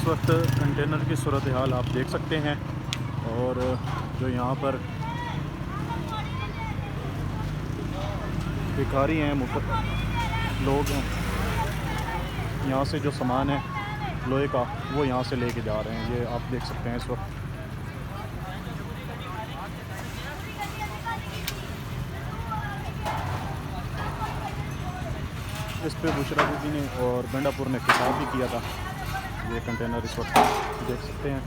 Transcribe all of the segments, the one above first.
इस वक्त कंटेनर की सूरत हाल आप देख सकते हैं। और जो यहाँ पर भिखारी हैं, लोग हैं, यहाँ से जो सामान है लोहे का वो यहाँ से लेके जा रहे हैं। ये आप देख सकते हैं इस वक्त। इस पे बुशरा बीबी ने और गंडापुर ने खिताब भी किया था। ये कंटेनर इस वक्त देख सकते हैं।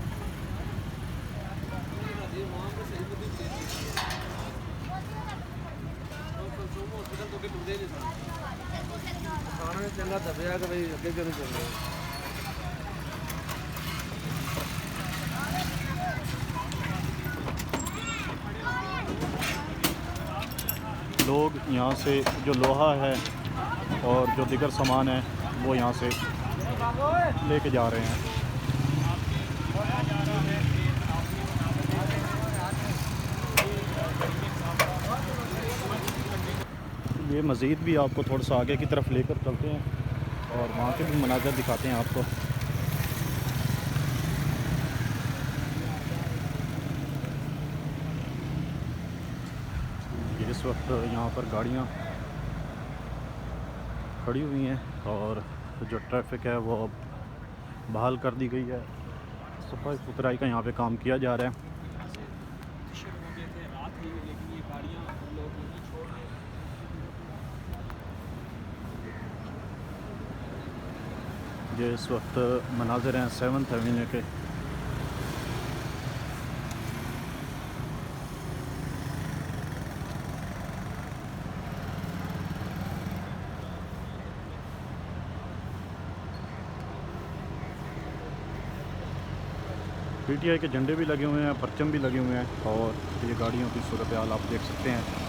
लोग यहाँ से जो लोहा है और जो दीगर सामान है वो यहाँ से लेके जा रहे हैं। ये मज़ीद भी आपको थोड़ा सा आगे की तरफ लेकर चलते हैं और वहाँ के भी मनाज़र दिखाते हैं आपको। इस वक्त यहाँ पर गाड़ियाँ खड़ी हुई हैं और जो ट्रैफिक है वो अब बहाल कर दी गई है। सफाई सुथराई का यहाँ पे काम किया जा रहा है। ये इस वक्त मनाज़िर हैं 7th एवेन्यू के। पीटीआई के झंडे भी लगे हुए हैं, परचम भी लगे हुए हैं और ये गाड़ियों की सूरत हाल आप देख सकते हैं।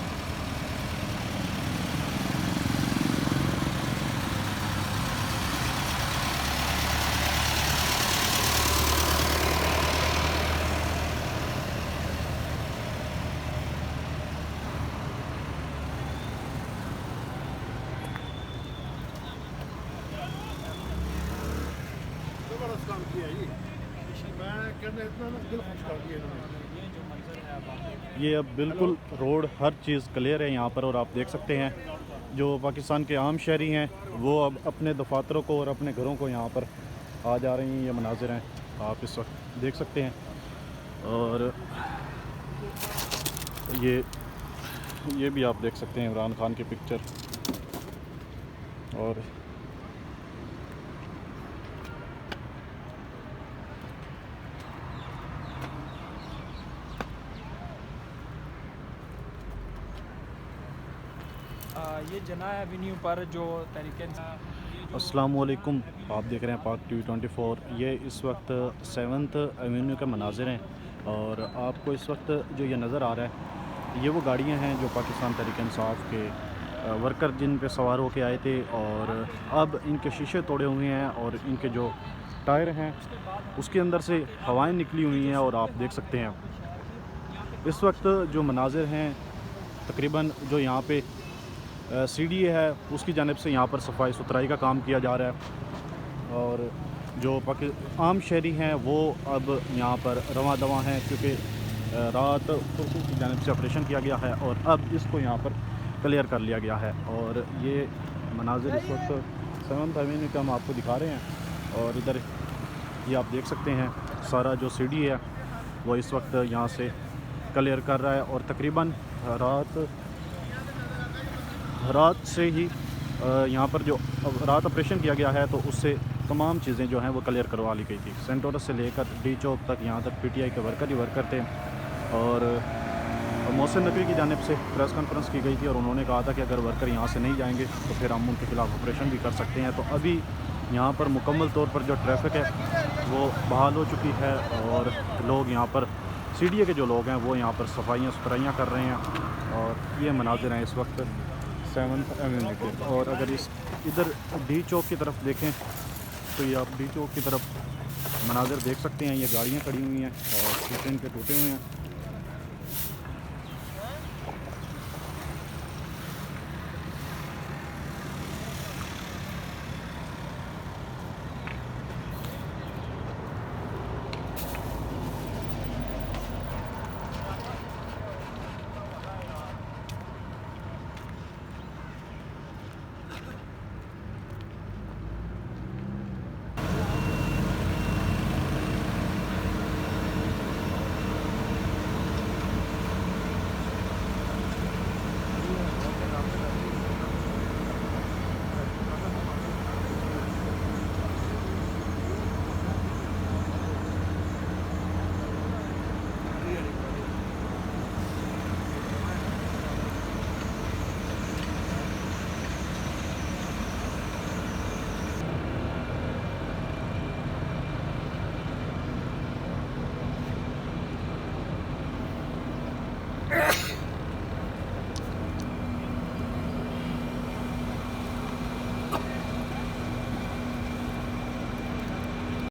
काम किया जी, मैं कहना इतना दिल खुश कर दिया इन्होंने। ये अब बिल्कुल रोड हर चीज़ क्लियर है यहाँ पर। और आप देख सकते हैं जो पाकिस्तान के आम शहरी हैं वो अब अपने दफातरों को और अपने घरों को यहाँ पर आ जा रही हैं। ये मनाज़िर हैं आप इस वक्त देख सकते हैं। और ये भी आप देख सकते हैं इमरान खान की पिक्चर। और ये जना एवेन्यू पर जो तरीके अस्सलाम वालेकुम, आप देख रहे हैं पाक टीवी 24। ये इस वक्त 7th एवेन्यू के मनाज़िर हैं और आपको इस वक्त जो ये नज़र आ रहा है ये वो गाड़ियां हैं जो पाकिस्तान तहरीक इंसाफ के वर्कर जिन पे सवार होके आए थे और अब इनके शीशे तोड़े हुए हैं और इनके जो टायर हैं उसके अंदर से हवाएं निकली हुई हैं। और आप देख सकते हैं इस वक्त जो मनाज़िर हैं तकरीबन जो यहाँ पे सीडीए है उसकी जानिब से यहाँ पर सफाई सुथराई का काम किया जा रहा है। और जो आम शहरी हैं वो अब यहाँ पर रवां दवा हैं क्योंकि रात पुलिस की जानिब से ऑपरेशन किया गया है और अब इसको यहाँ पर क्लियर कर लिया गया है। और ये मनाज़िर इस वक्त 7th एवेन्यू का हम आपको दिखा रहे हैं। और इधर ये आप देख सकते हैं सारा जो सीडीए है वो इस वक्त यहाँ से क्लियर कर रहा है। और तकरीबन रात से ही यहाँ पर जो रात ऑपरेशन किया गया है तो उससे तमाम चीज़ें जो हैं वो क्लियर करवा ली गई थी। सेंटोरस से लेकर डी चौक तक यहाँ तक पीटीआई के वर्कर ही वर्कर थे। और मोहसिन नकवी की जानिब से प्रेस कॉन्फ्रेंस की गई थी और उन्होंने कहा था कि अगर वर्कर यहाँ से नहीं जाएंगे तो फिर हम उनके खिलाफ़ ऑपरेशन भी कर सकते हैं। तो अभी यहाँ पर मुकम्मल तौर पर जो ट्रैफिक है वो बहाल हो चुकी है और लोग यहाँ पर सीडीए के जो लोग हैं वो यहाँ पर सफाइयाँ सुथराइयाँ कर रहे हैं। और ये मनाज़िर हैं इस वक्त 7th एवेन्यू के। और अगर इधर डी चौक की तरफ देखें तो ये आप डी चौक की तरफ मनाज़िर देख सकते हैं। ये गाड़ियाँ खड़ी हुई हैं और शीशे इनके टूटे हुए हैं।